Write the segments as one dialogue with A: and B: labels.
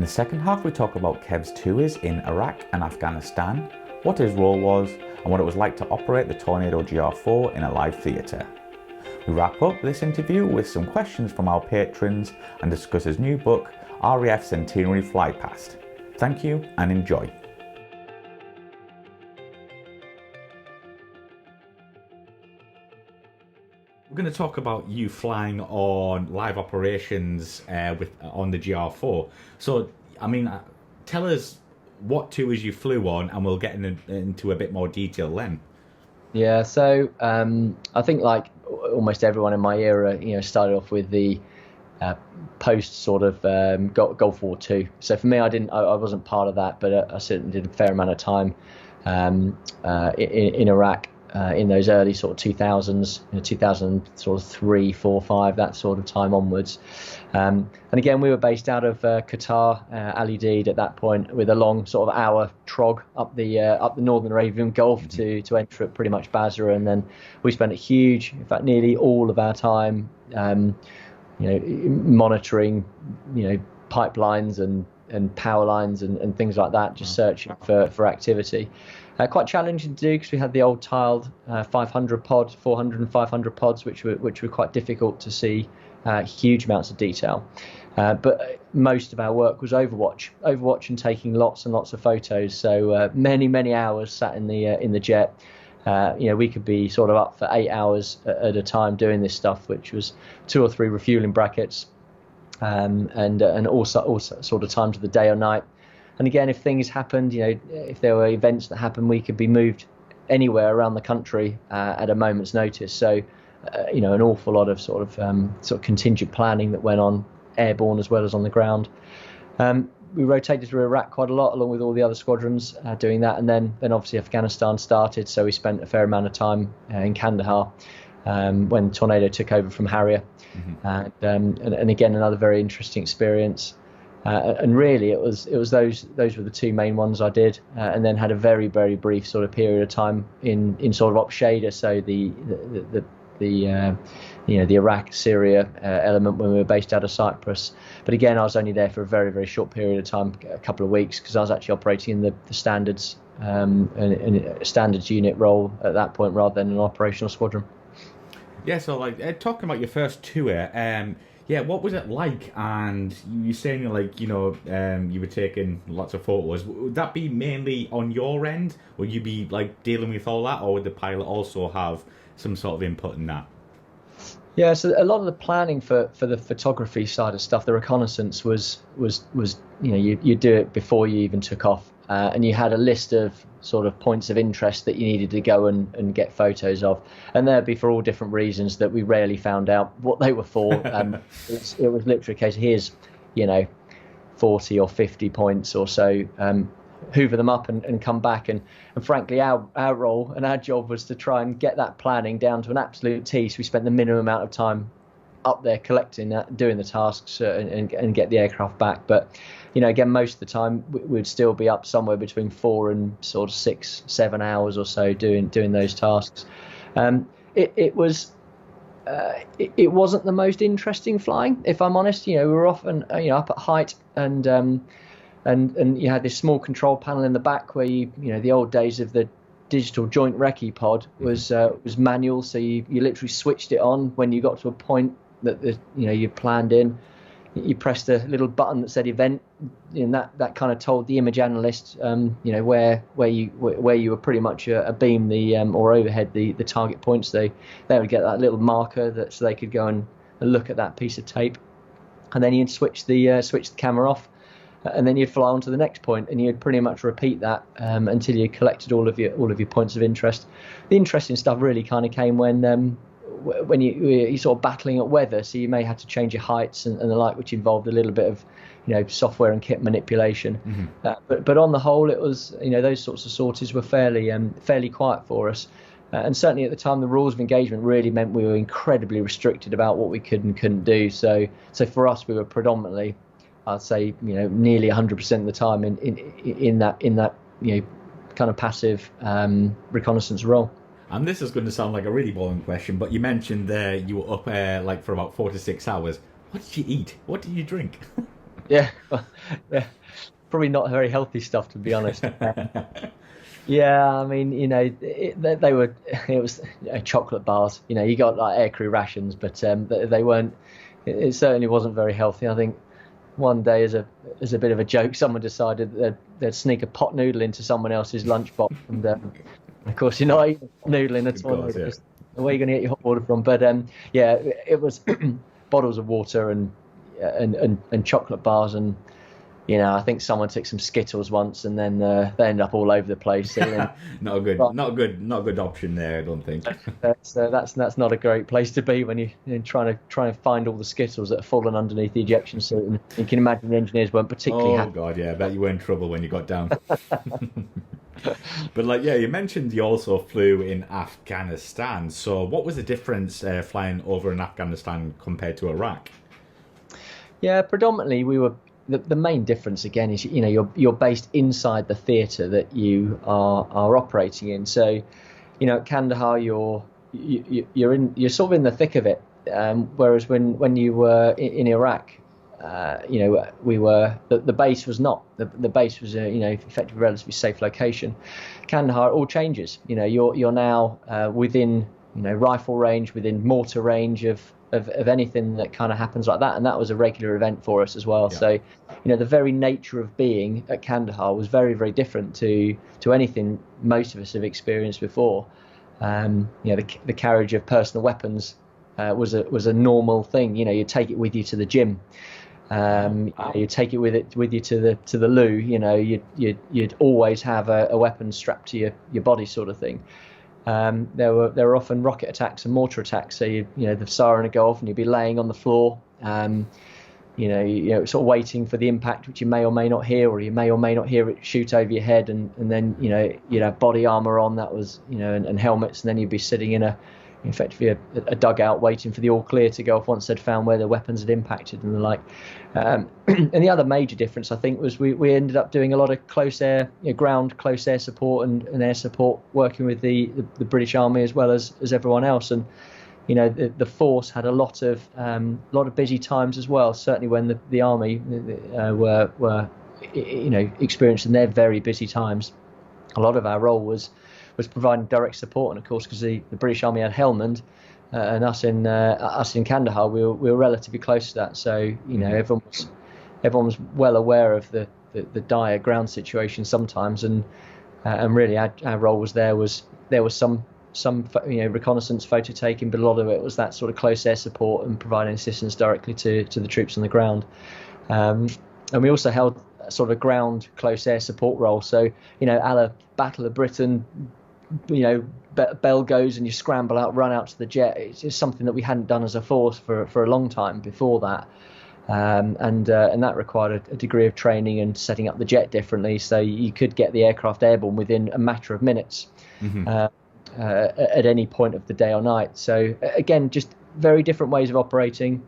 A: the second half we talk about Kev's tours in Iraq and Afghanistan, what his role was and what it was like to operate the Tornado GR4 in a live theatre. We wrap up this interview with some questions from our patrons and discuss his new book, RAF Centenary Flypast. Thank you and enjoy. We're going to talk about you flying on live operations on the GR4. So, I mean, tell us what tours you flew on, and we'll get into a bit more detail then.
B: Yeah, so I think like almost everyone in my era, started off with the post sort of Gulf War II. So for me, I wasn't part of that, but I certainly did a fair amount of time in Iraq. In those early sort of 2000s, 2003, 4, 5, that sort of time onwards. And again, we were based out of Qatar, Al Udeid at that point, with a long sort of hour trog up the northern Arabian Gulf to enter at pretty much Basra. And then we spent in fact, nearly all of our time, monitoring, pipelines and power lines and things like that, just searching for activity. Quite challenging to do because we had the old tiled 500 pod, 400 and 500 pods, which were quite difficult to see huge amounts of detail. But most of our work was Overwatch and taking lots and lots of photos. So many hours sat in the jet. We could be sort of up for 8 hours at a time doing this stuff, which was 2 or 3 refueling brackets, and also sort of times of the day or night. And again, if things happened, if there were events that happened, we could be moved anywhere around the country at a moment's notice. So, an awful lot of sort of contingent planning that went on airborne as well as on the ground. We rotated through Iraq quite a lot, along with all the other squadrons doing that. And then obviously Afghanistan started, so we spent a fair amount of time in Kandahar when Tornado took over from Harrier. Mm-hmm. And again, another very interesting experience. And really, it was those were the 2 main ones I did, and then had a very brief sort of period of time in sort of Op Shader, so the Iraq Syria element when we were based out of Cyprus. But again, I was only there for a very short period of time, a couple of weeks, because I was actually operating in the standards and a standards unit role at that point rather than an operational squadron.
A: Yeah, so like talking about your first tour. Yeah, what was it like? And you saying you were taking lots of photos. Would that be mainly on your end? Would you be like dealing with all that, or would the pilot also have some sort of input in that?
B: Yeah, so a lot of the planning for the photography side of stuff, the reconnaissance was you do it before you even took off, and you had a list of sort of points of interest that you needed to go and get photos of, and there'd be for all different reasons that we rarely found out what they were for. It was literally a case of here's 40 or 50 points or so, hoover them up and come back, and frankly our role and our job was to try and get that planning down to an absolute T, so we spent the minimum amount of time up there collecting that, doing the tasks and get the aircraft back. But again, most of the time we'd still be up somewhere between 4 and sort of 6-7 hours or so doing those tasks. It wasn't the most interesting flying, if I'm honest. We were often up at height, and you had this small control panel in the back where the old days of the digital joint recce pod was manual, so you literally switched it on when you got to a point that you planned in. You pressed a little button that said event, and that kind of told the image analyst where you were pretty much abeam or overhead the target points. They would get that little marker so they could go and look at that piece of tape, and then you'd switch the camera off, and then you'd fly on to the next point, and you'd pretty much repeat that until you collected all of your points of interest. The interesting stuff really kind of came when you're sort of battling at weather, so you may have to change your heights and the like, which involved a little bit of software and kit manipulation. Mm-hmm. But on the whole, it was those sorts of sorties were fairly quiet for us. And certainly at the time, the rules of engagement really meant we were incredibly restricted about what we could and couldn't do. So for us, we were predominantly, I'd say, nearly 100% of the time in that kind of passive reconnaissance role.
A: And this is going to sound like a really boring question, but you mentioned there you were up for about 4 to 6 hours. What did you eat? What did you drink?
B: Yeah, yeah, probably not very healthy stuff, to be honest. Yeah, I mean, they were, it was chocolate bars. You got like Aircrew rations, but they weren't. It certainly wasn't very healthy. I think one day, as a bit of a joke, someone decided that they'd sneak a pot noodle into someone else's lunchbox, and of course, you're not eating a noodle in a
A: Of course,
B: toilet.
A: yeah.
B: Where are you going to get your hot water from? But yeah, it was bottles of water and chocolate bars, and I think someone took some Skittles once, and then they ended up all over the place.
A: Not a good,
B: But
A: not a good option there, I don't think.
B: that's not a great place to be when you're trying to find all the Skittles that have fallen underneath the ejection suit. And you can imagine the engineers weren't particularly
A: Oh
B: happy.
A: God, yeah, I bet you were in trouble when you got down. But like, yeah, you mentioned you also flew in Afghanistan. So what was the difference flying over in Afghanistan compared to Iraq?
B: Yeah, predominantly we were. The main difference again is you're based inside the theatre that you are operating in. So, at Kandahar you're sort of in the thick of it. Whereas when you were in Iraq, we were the base was not. The base was effectively a relatively safe location. Kandahar, it all changes. You're now within rifle range, within mortar range of anything that kind of happens like that, and that was a regular event for us as well.
A: Yeah.
B: So the very nature of being at Kandahar was very, very different to anything most of us have experienced before. The carriage of personal weapons was a normal thing. You take it with you to the gym. You take it with you to the loo. You'd always have a weapon strapped to your body, sort of thing. There were often rocket attacks and mortar attacks. So the siren would go off and you'd be laying on the floor, sort of waiting for the impact, which you may or may not hear, or you may or may not hear it shoot over your head, and then you'd have body armor on, that was and helmets, and then you'd be sitting in effectively a dugout waiting for the all clear to go off once they'd found where the weapons had impacted and the like. And the other major difference, I think, was we ended up doing a lot of close air, ground close air support and air support, working with the British Army as well as everyone else. And the force had a lot of busy times as well. Certainly when the Army were experiencing their very busy times, a lot of our role was providing direct support. And of course, because the British Army had Helmand, and us in Kandahar, we were relatively close to that. So everyone was well aware of the dire ground situation sometimes, and really our role was there was some reconnaissance photo taking, but a lot of it was that sort of close air support and providing assistance directly to the troops on the ground. And we also held sort of a ground close air support role. So a la Battle of Britain, bell goes and you scramble out, run out to the jet. It's just something that we hadn't done as a force for a long time before that, and that required a degree of training and setting up the jet differently, so you could get the aircraft airborne within a matter of minutes. Mm-hmm. At any point of the day or night. So again, just very different ways of operating,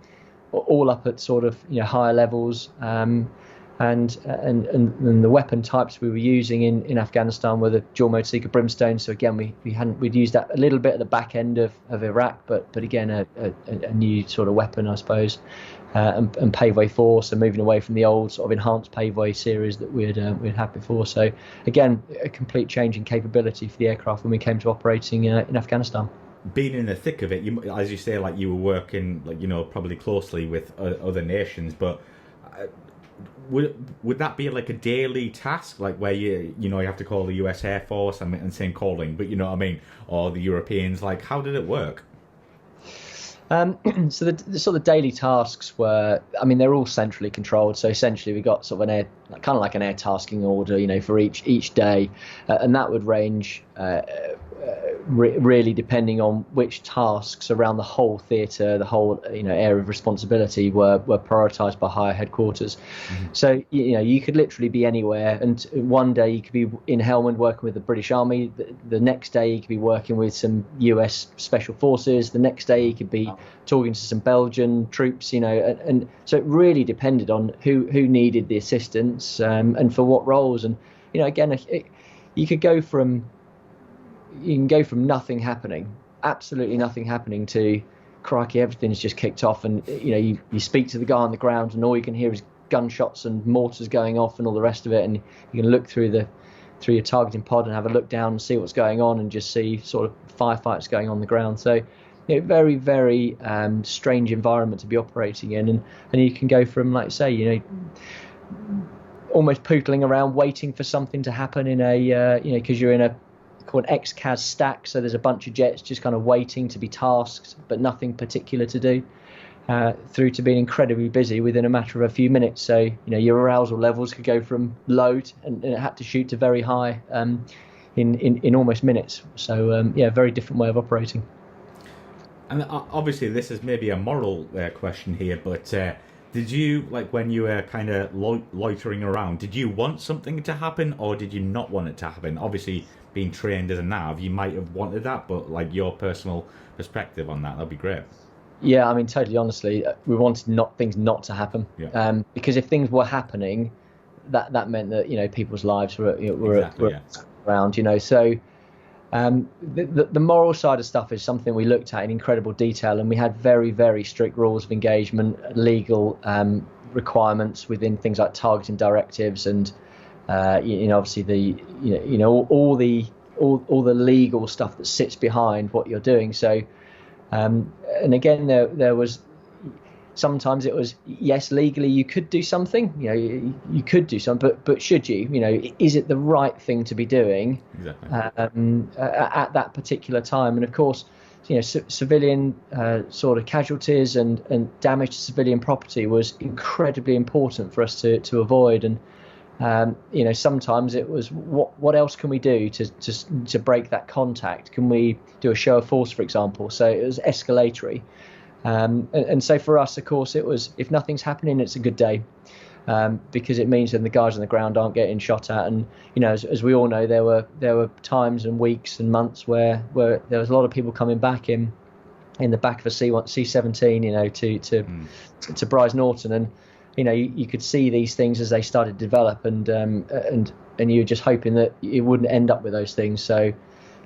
B: all up at sort of higher levels. And the weapon types we were using in Afghanistan were the dual motor seeker Brimstone. So again, we'd used that a little bit at the back end of Iraq, but again a new sort of weapon, I suppose, and paveway force, and moving away from the old sort of enhanced paveway series that we'd had before. So again, a complete change in capability for the aircraft when we came to operating in Afghanistan.
A: Being in the thick of it, as you say, like you were working, probably closely with other nations, but. Would that be like a daily task, like where you have to call the US Air Force and saying calling, but or the Europeans? Like, how did it work?
B: So the sort of daily tasks were, they're all centrally controlled. So essentially, we got sort of kind of like an air tasking order, for each day, and that would range. Really depending on which tasks around the whole theatre, the whole area of responsibility were prioritised by higher headquarters. Mm-hmm. So you could literally be anywhere, and one day you could be in Helmand working with the British Army, the next day you could be working with some US Special Forces, the next day you could be talking to some Belgian troops, and so it really depended on who needed the assistance, and for what roles. And again, you can go from nothing happening, absolutely nothing happening, to crikey, everything's just kicked off, and you speak to the guy on the ground and all you can hear is gunshots and mortars going off and all the rest of it, and you can look through your targeting pod and have a look down and see what's going on and just see sort of firefights going on the ground. So very, very strange environment to be operating in, and you can go from, like I say, almost pootling around waiting for something to happen in a because you're in a called XCAS stack, so there's a bunch of jets just kind of waiting to be tasked but nothing particular to do, through to being incredibly busy within a matter of a few minutes. So your arousal levels could go from low and it had to shoot to very high in almost minutes. So very different way of operating.
A: And obviously this is maybe a moral question here, but did you, like when you were kind of loitering around, did you want something to happen or did you not want it to happen? Obviously being trained as a nav, you might have wanted that, but like your personal perspective on that'd be great.
B: Yeah, I mean, totally honestly, we wanted things not to happen. Yeah. Because if things were happening, that meant that people's lives were around. So the moral side of stuff is something we looked at in incredible detail, and we had very, very strict rules of engagement, legal requirements within things like targeting directives, and obviously all the legal stuff that sits behind what you're doing. So. And again, there was sometimes it was, yes, legally you could do something, you could do something, but should you, is it the right thing to be doing?
A: Exactly.
B: At that particular time? And of course, civilian sort of casualties and damage to civilian property was incredibly important for us to avoid. And sometimes it was what else can we do to break that contact? Can we do a show of force, for example? So it was escalatory, and so for us, of course, it was, if nothing's happening, it's a good day, because it means that the guys on the ground aren't getting shot at. And as we all know, there were times and weeks and months where there was a lot of people coming back in the back of a C-17, to Bryce Norton, and you could see these things as they started to develop, and you're just hoping that it wouldn't end up with those things. So,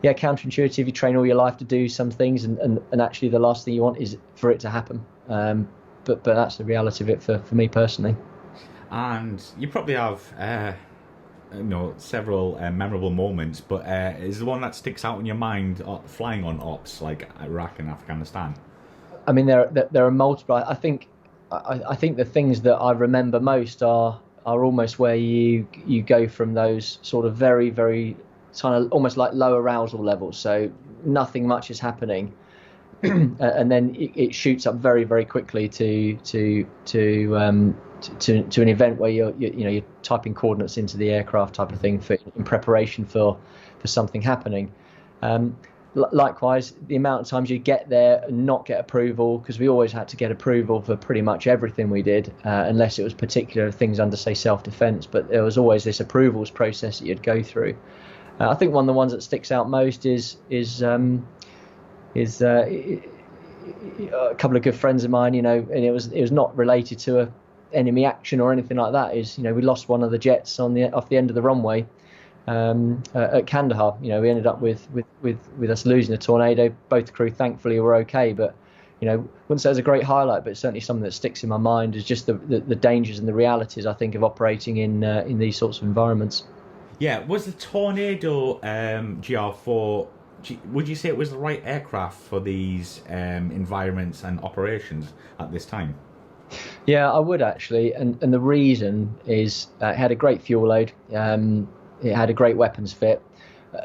B: yeah, counterintuitive. You train all your life to do some things, and actually the last thing you want is for it to happen. But that's the reality of it for me personally.
A: And you probably have several memorable moments, but is the one that sticks out in your mind flying on ops like Iraq and Afghanistan? I mean,
B: there are multiple. I think the things that I remember most are almost where you go from those sort of very, very kind of almost like low arousal levels, so nothing much is happening, and then it shoots up very, very quickly to an event where you're typing coordinates into the aircraft type of thing in preparation for something happening. Likewise, the amount of times you get there and not get approval, because we always had to get approval for pretty much everything we did, unless it was particular things under, say, self-defense. But there was always this approvals process that you'd go through. I think one of the ones that sticks out most is a couple of good friends of mine, and it was not related to a enemy action or anything like that. We lost one of the jets off the end of the runway. At Kandahar, we ended up with us losing a Tornado. Both crew thankfully were okay, but wouldn't say it was a great highlight, but it's certainly something that sticks in my mind is just the dangers and the realities, I think, of operating in these sorts of environments.
A: Yeah, was the Tornado GR4? Would you say it was the right aircraft for these environments and operations at this time?
B: Yeah, I would actually, and the reason is it had a great fuel load. It had a great weapons fit,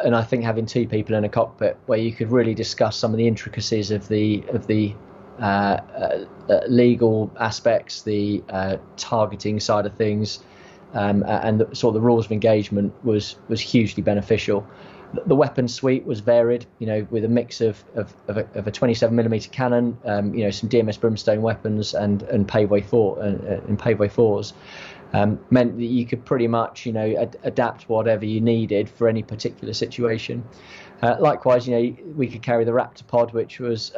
B: and I think having two people in a cockpit where you could really discuss some of the intricacies of the legal aspects, the targeting side of things, and sort of the rules of engagement was hugely beneficial. The weapon suite was varied, with a mix of a 27mm cannon, some DMS Brimstone weapons and paveway 4s. Meant that you could pretty much, adapt whatever you needed for any particular situation. Likewise, we could carry the Raptor pod, which was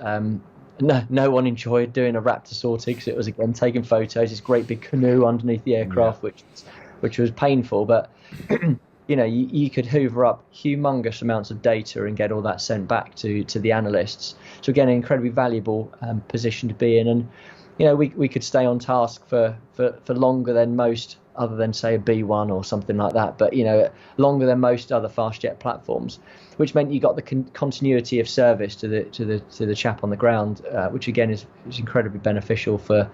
B: no one enjoyed doing a Raptor sortie because it was, again, taking photos. This great big canoe underneath the aircraft, which was painful, but you could hoover up humongous amounts of data and get all that sent back to the analysts. So again, an incredibly valuable position to be in. we could stay on task for longer than most, other than say a B1 or something like that, but longer than most other fast jet platforms, which meant you got the continuity of service to the chap on the ground, which again is incredibly beneficial for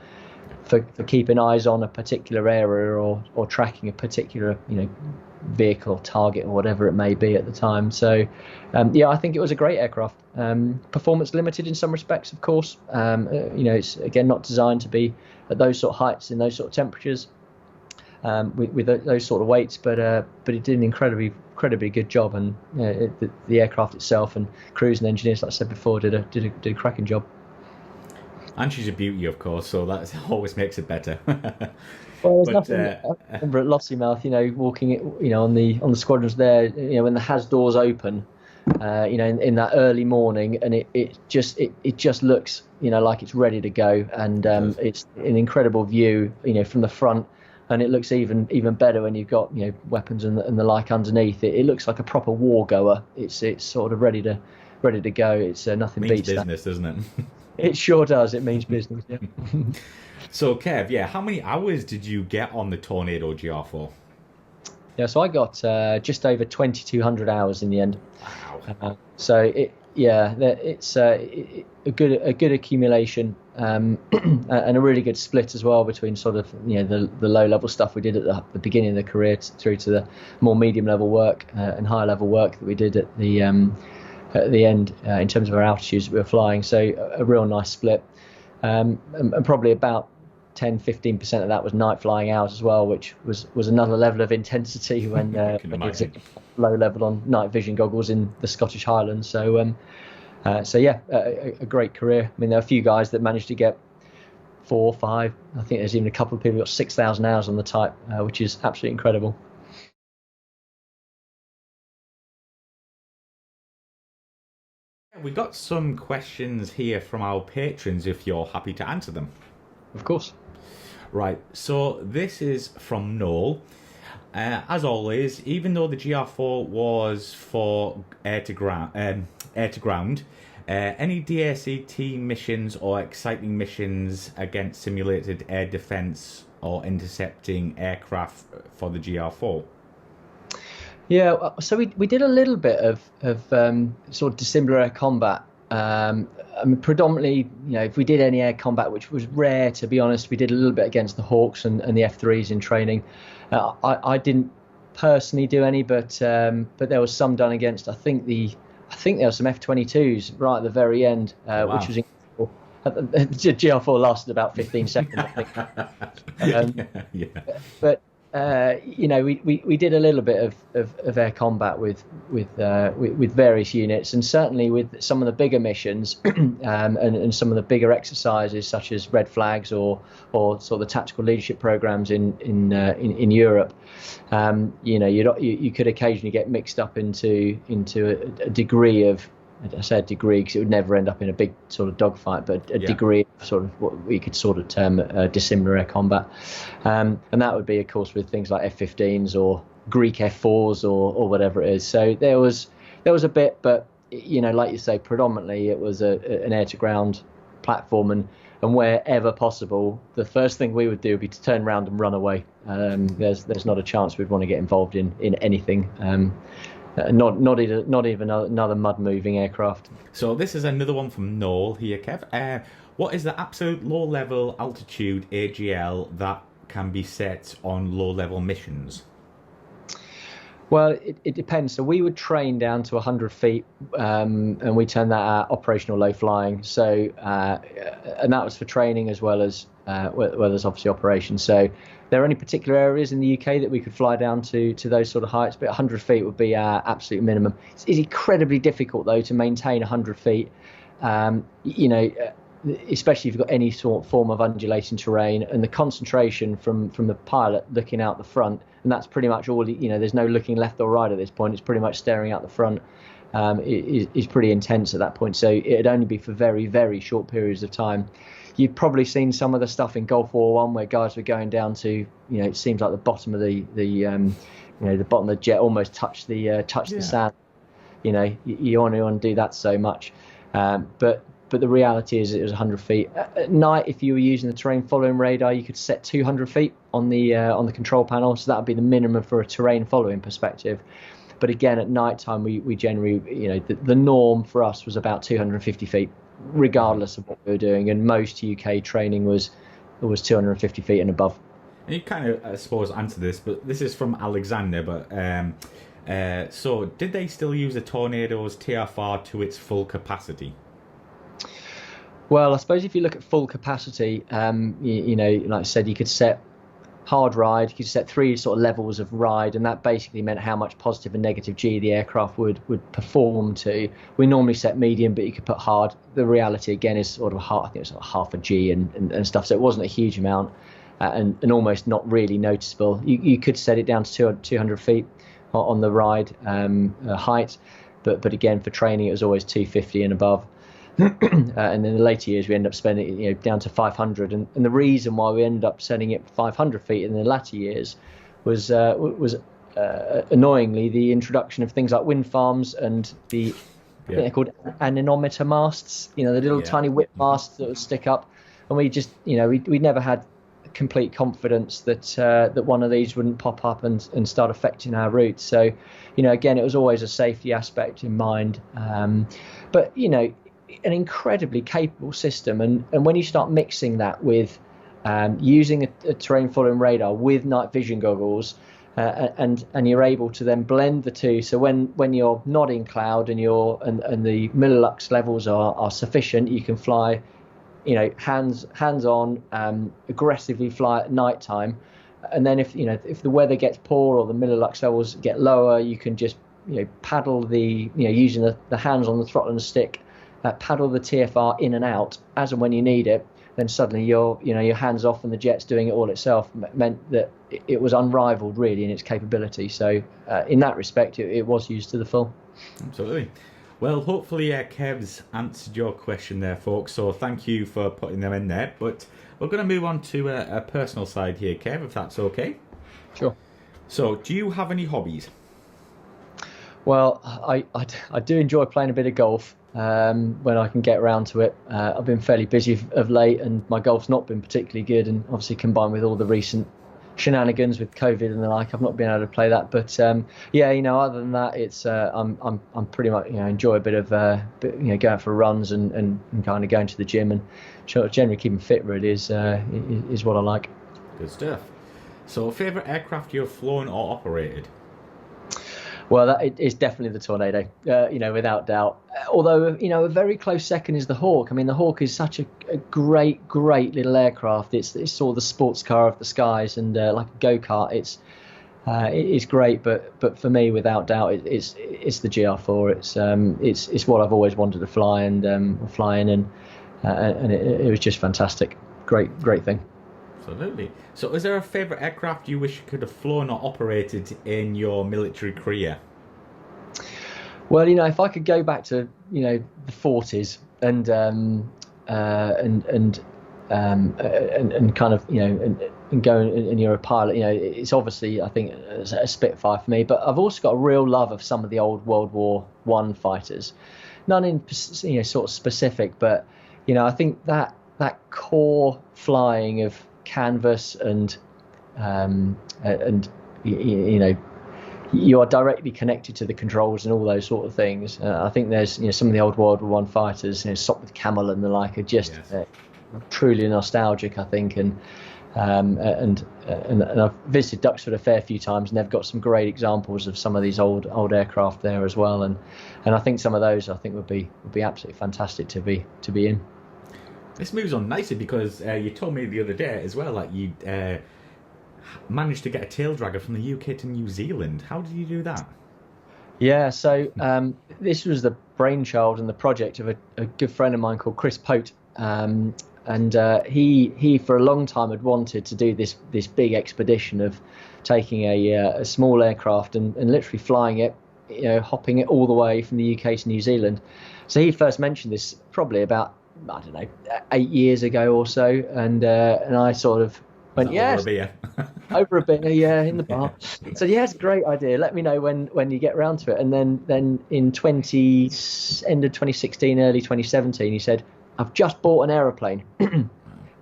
B: keeping eyes on a particular area or tracking a particular vehicle or target or whatever it may be at the time. So I think it was a great aircraft. Performance limited in some respects, of course. It's again not designed to be at those sort of heights in those sort of temperatures with those sort of weights, but it did an incredibly good job, and the aircraft itself and crews and engineers, like I said before, did a cracking job.
A: And she's a beauty, of course, so that always makes it better.
B: Well, there's nothing. I remember at Lossiemouth, walking on the squadrons there, when the HAZ doors open, in that early morning, and it just looks, like it's ready to go, and it's an incredible view, from the front, and it looks even better when you've got weapons and the like underneath. It looks like a proper war goer. It's sort of ready to go. It's nothing beats that.
A: Business, doesn't it?
B: It sure does. It means business. Yeah.
A: So, Kev, how many hours did you get on the Tornado GR4?
B: Yeah, so I got just over 2,200 hours in the end.
A: Wow.
B: So it's a good accumulation, and a really good split as well between sort of the low level stuff we did at the beginning of the career through to the more medium level work and higher level work that we did at the end in terms of our altitudes that we were flying. So a real nice split, and probably about 10-15% of that was night flying hours as well, which was another level of intensity when it's low level on night vision goggles in the Scottish Highlands. So a great career. I mean, there are a few guys that managed to get 4 or 5. I think there's even a couple of people who got 6,000 hours on the type, which is absolutely incredible.
A: We got some questions here from our patrons, if you're happy to answer them.
B: Of course.
A: Right, so this is from Noel. As always, even though the GR4 was for air to ground, any DACT missions or exciting missions against simulated air defence or intercepting aircraft for the GR4?
B: Yeah, so we did a little bit of sort of dissimilar air combat. I mean, predominantly, if we did any air combat, which was rare to be honest, we did a little bit against the Hawks and the F3s in training. I didn't personally do any, but there was some done against. I think there were some F-22s right at the very end,
A: Wow.
B: which was incredible. The GR4 lasted about 15 seconds, I think.
A: Yeah.
B: But we did a little bit of air combat with various units, and certainly with some of the bigger missions and some of the bigger exercises, such as red flags or sort of the tactical leadership programs in Europe. You could occasionally get mixed up into a degree of, I say a degree because it would never end up in a big sort of dogfight, but a degree of sort of what we could sort of term dissimilar air combat, and that would be, of course, with things like F-15s or Greek F-4s or whatever it is. So there was a bit, but like you say, predominantly it was an air-to-ground platform, and wherever possible, the first thing we would do would be to turn around and run away. There's not a chance we'd want to get involved in anything. Not even another mud-moving aircraft.
A: So this is another one from Noel here, Kev. What is the absolute low-level altitude AGL that can be set on low-level missions?
B: Well, it depends. So we would train down to 100 feet, and we turn that out operational low flying. So, and that was for training as well as obviously operations. So there are any particular areas in the UK that we could fly down to those sort of heights, but 100 feet would be our absolute minimum. It's incredibly difficult, though, to maintain 100 feet, especially if you've got any sort of form of undulating terrain, and the concentration from the pilot looking out the front, and that's pretty much all, there's no looking left or right at this point. It's pretty much staring out the front. Is pretty intense at that point. So it'd only be for very, very short periods of time. You've probably seen some of the stuff in Gulf War One where guys were going down to, it seems like the bottom of the bottom of the jet almost touched the sand. You only want to do that so much, but but the reality is it was 100 feet. At night, if you were using the terrain following radar, you could set 200 feet on the control panel, so that would be the minimum for a terrain following perspective. But again, at night time, we generally, the norm for us was about 250 feet, regardless of what we were doing, and most UK training was 250 feet and above.
A: And you kind of, I suppose, answer this, but this is from Alexander. But so, did they still use the Tornado's TFR to its full capacity?
B: Well, I suppose if you look at full capacity, like I said, you could set hard ride, you could set 3 sort of levels of ride, and that basically meant how much positive and negative G the aircraft would perform to. We normally set medium, but you could put hard. The reality again is sort of I think it was sort of half a G and stuff, so it wasn't a huge amount and almost not really noticeable. You could set it down to 200 feet on the ride height, but again for training it was always 250 and above. And in the later years we ended up spending it down to 500, and the reason why we ended up setting it 500 feet in the latter years was annoyingly the introduction of things like wind farms and I think they're called anemometer masts, the little tiny whip masts that would stick up, and we just we never had complete confidence that one of these wouldn't pop up and start affecting our routes. So again, it was always a safety aspect in mind, but an incredibly capable system, and when you start mixing that with using a terrain following radar with night vision goggles, and you're able to then blend the two, so when you're not in cloud and the millilux levels are sufficient, you can fly hands on, aggressively fly at night time, and then if the weather gets poor or the millilux levels get lower, you can just paddle using the hands on the throttle and the stick, paddle the TFR in and out as and when you need it. Then suddenly your hands off and the jet's doing it all itself meant that it was unrivaled really in its capability. So in that respect, it was used to the full.
A: Absolutely. Well, hopefully Kev's answered your question there, folks, so thank you for putting them in there. But we're going to move on to a personal side here, Kev, if that's okay.
B: Sure.
A: So, do you have any hobbies?
B: Well, I do enjoy playing a bit of golf when I can get around to it. I've been fairly busy of late, and my golf's not been particularly good, and obviously combined with all the recent shenanigans with COVID and the like, I've not been able to play that. But other than that, it's I'm pretty much enjoy a bit of going out for runs and kind of going to the gym, and generally keeping fit really is what I like.
A: Good stuff. So, favourite aircraft you've flown or operated?
B: Well, that is definitely the Tornado, without doubt. Although, a very close second is the Hawk. I mean, the Hawk is such a great little aircraft. It's sort of the sports car of the skies, and like a go-kart. It's great, but for me, without doubt, it's the GR4. It's what I've always wanted to fly and fly in, and it was just fantastic. Great thing.
A: Absolutely. So is there a favourite aircraft you wish you could have flown or operated in your military career?
B: Well, if I could go back to, the 40s and kind of, and go and you're a pilot, it's obviously, I think, a Spitfire for me, but I've also got a real love of some of the old World War I fighters. None in, sort of specific, but, I think that core flying of canvas and you are directly connected to the controls and all those sort of things. I think there's some of the old World War I fighters, Sopwith Camel and the like, are just truly nostalgic, I think, and I've visited Duxford a fair few times, and they've got some great examples of some of these old aircraft there as well, and I think some of those would be absolutely fantastic to be in.
A: This moves on nicely because you told me the other day as well, like you managed to get a tail dragger from the UK to New Zealand. How did you do that?
B: Yeah, so this was the brainchild and the project of a good friend of mine called Chris Pote, and he for a long time had wanted to do this big expedition of taking a small aircraft and literally flying it, hopping it all the way from the UK to New Zealand. So he first mentioned this probably about, I don't know, 8 years ago or so, and I sort of went, yes, over a beer. Over a beer, yeah, in the bar. So yeah, it's a great idea. Let me know when you get around to it. And then in end of 2016, early 2017, he said, I've just bought an aeroplane.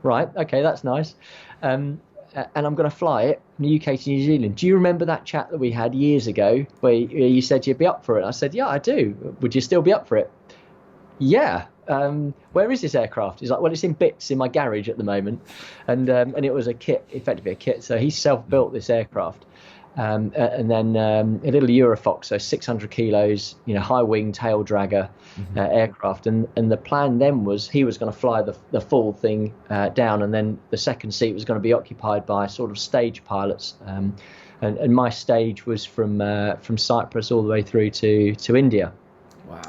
B: Right, okay, that's nice. And I'm going to fly it from the UK to New Zealand. Do you remember that chat that we had years ago where you said you'd be up for it? And I said, yeah, I do. Would you still be up for it? Yeah. Where is this aircraft? He's like, well, it's in bits in my garage at the moment. And it was a kit, effectively a kit. So he self-built this aircraft. And then a little Eurofox, so 600 kilos, high wing tail dragger aircraft. And the plan then was he was going to fly the full thing down, and then the second seat was going to be occupied by sort of stage pilots. And my stage was from Cyprus all the way through to India,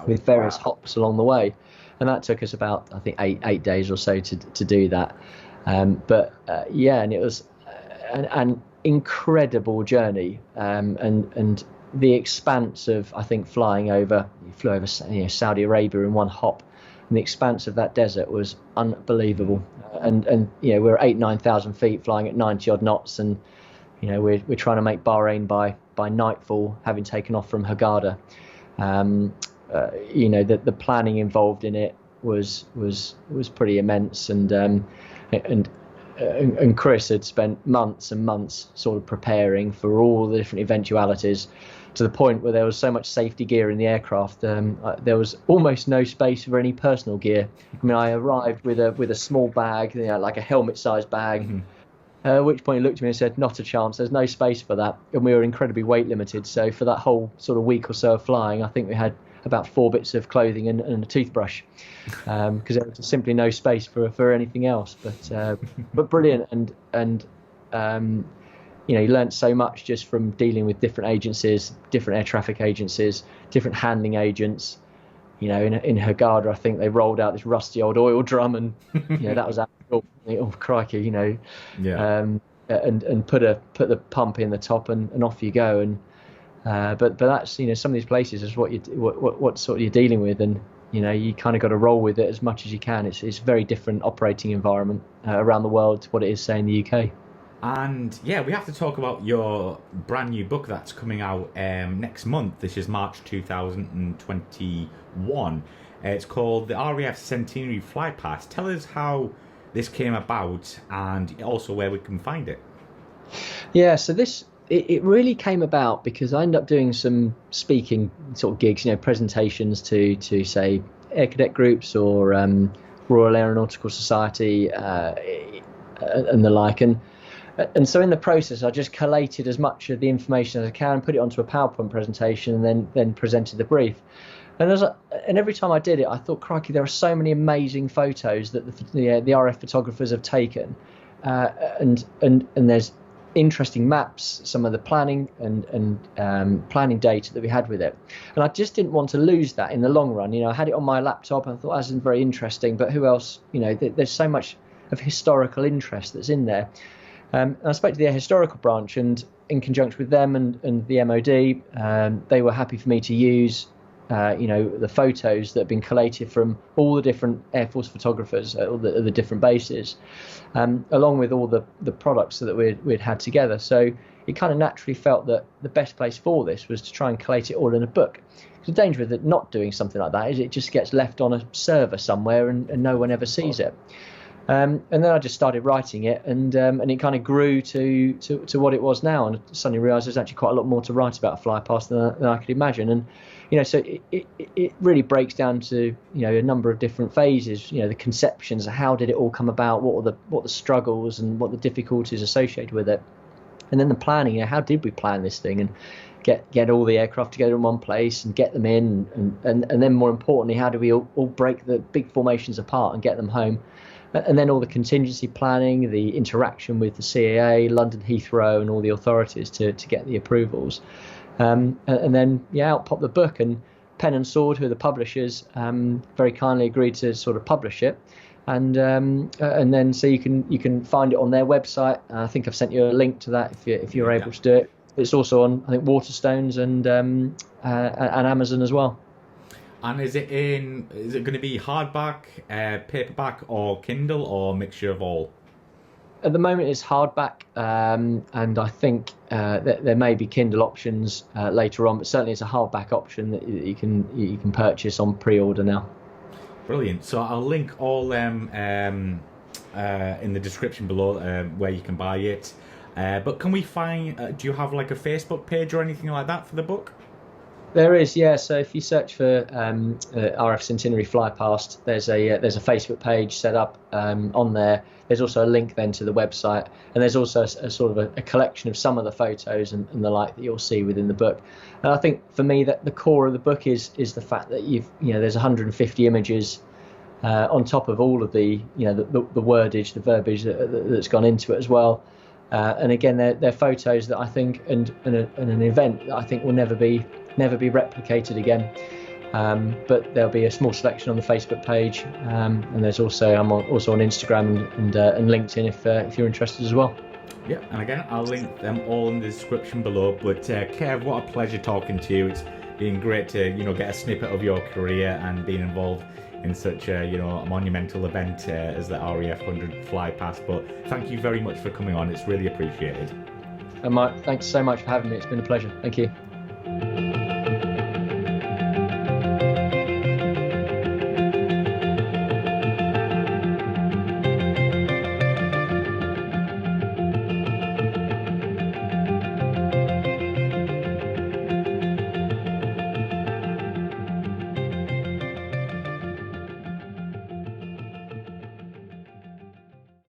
B: with various hops along the way. And that took us about, I think, eight days or so to do that. And it was an incredible journey, and the expanse of, I think, flew over Saudi Arabia in one hop, and the expanse of that desert was unbelievable. And we're 9,000 feet flying at 90 odd knots, and we're trying to make Bahrain by nightfall, having taken off from Hurghada. The planning involved in it was pretty immense, and Chris had spent months and months sort of preparing for all the different eventualities, to the point where there was so much safety gear in the aircraft, there was almost no space for any personal gear. I mean, I arrived with a small bag, like a helmet-sized bag. At which point he looked at me and said, not a chance, there's no space for that. And we were incredibly weight limited. So for that whole sort of week or so of flying, I think we had about 4 bits of clothing and a toothbrush, because there was simply no space for anything else. But brilliant, and you learnt so much just from dealing with different agencies, different air traffic agencies, different handling agents. In Hurghada, I think they rolled out this rusty old oil drum, and that was oh crikey, and put the pump in the top, and off you go. And but that's some of these places is what sort of you're dealing with, and you kind of got to roll with it as much as you can. It's a very different operating environment around the world to what it is, say, in the UK.
A: And we have to talk about your brand new book that's coming out next month. This is March 2021. It's called The RAF Centenary Flight Pass. Tell us how this came about, and also where we can find it.
B: Yeah, so it really came about because I ended up doing some speaking sort of gigs, presentations to say air cadet groups or Royal Aeronautical Society and the like, and so in the process I just collated as much of the information as I can, put it onto a PowerPoint presentation, and then presented the brief. And every time I did it, I thought, crikey, there are so many amazing photos that the RF photographers have taken, and there's interesting maps, some of the planning and planning data that we had with it. And I just didn't want to lose that in the long run. I had it on my laptop and I thought, that's very interesting, but who else? There's so much of historical interest that's in there. And I spoke to the historical branch, and in conjunction with them and the MOD, they were happy for me to use the photos that have been collated from all the different Air Force photographers at the different bases, along with all the products that we'd had together. So it kind of naturally felt that the best place for this was to try and collate it all in a book. The danger with it not doing something like that is it just gets left on a server somewhere and no one ever sees it. And then I just started writing it, and it kind of grew to what it was now, and I suddenly realised there's actually quite a lot more to write about Fly Past than I could imagine. And so it really breaks down to a number of different phases. The conceptions, how did it all come about, what the struggles and what the difficulties associated with it, and then the planning. How did we plan this thing and get all the aircraft together in one place and get them in, and then more importantly, how do we all break the big formations apart and get them home? And then all the contingency planning, the interaction with the CAA, London Heathrow, and all the authorities to get the approvals. And then, out popped the book, and Pen and Sword, who are the publishers, very kindly agreed to sort of publish it. And then so you can find it on their website. I think I've sent you a link to that if you're able to do it. It's also on, I think, Waterstones and Amazon as well.
A: And is it going to be hardback, paperback, or Kindle, or a mixture of all?
B: At the moment, it's hardback, and I think that there may be Kindle options later on, but certainly it's a hardback option that you can purchase on pre-order now.
A: Brilliant. So I'll link all them in the description below where you can buy it. But can we find? Do you have like a Facebook page or anything like that for the book?
B: There is, yeah. So if you search for RF Centenary Flypast, there's a Facebook page set up on there. There's also a link then to the website, and there's also a sort of a collection of some of the photos and the like that you'll see within the book. And I think for me that the core of the book is the fact that there's 150 images on top of all of the the wordage, the verbiage that's gone into it as well. And again, they're photos that I think and an event that I think will never be replicated again. But there'll be a small selection on the Facebook page, and there's also I'm also on Instagram and LinkedIn if you're interested as well.
A: Yeah, and again, I'll link them all in the description below. But Kev, what a pleasure talking to you. It's been great to get a snippet of your career and being involved in such a a monumental event as the RAF 100 Flypast. But thank you very much for coming on. It's really appreciated.
B: And Mike, thanks so much for having me. It's been a pleasure. Thank you.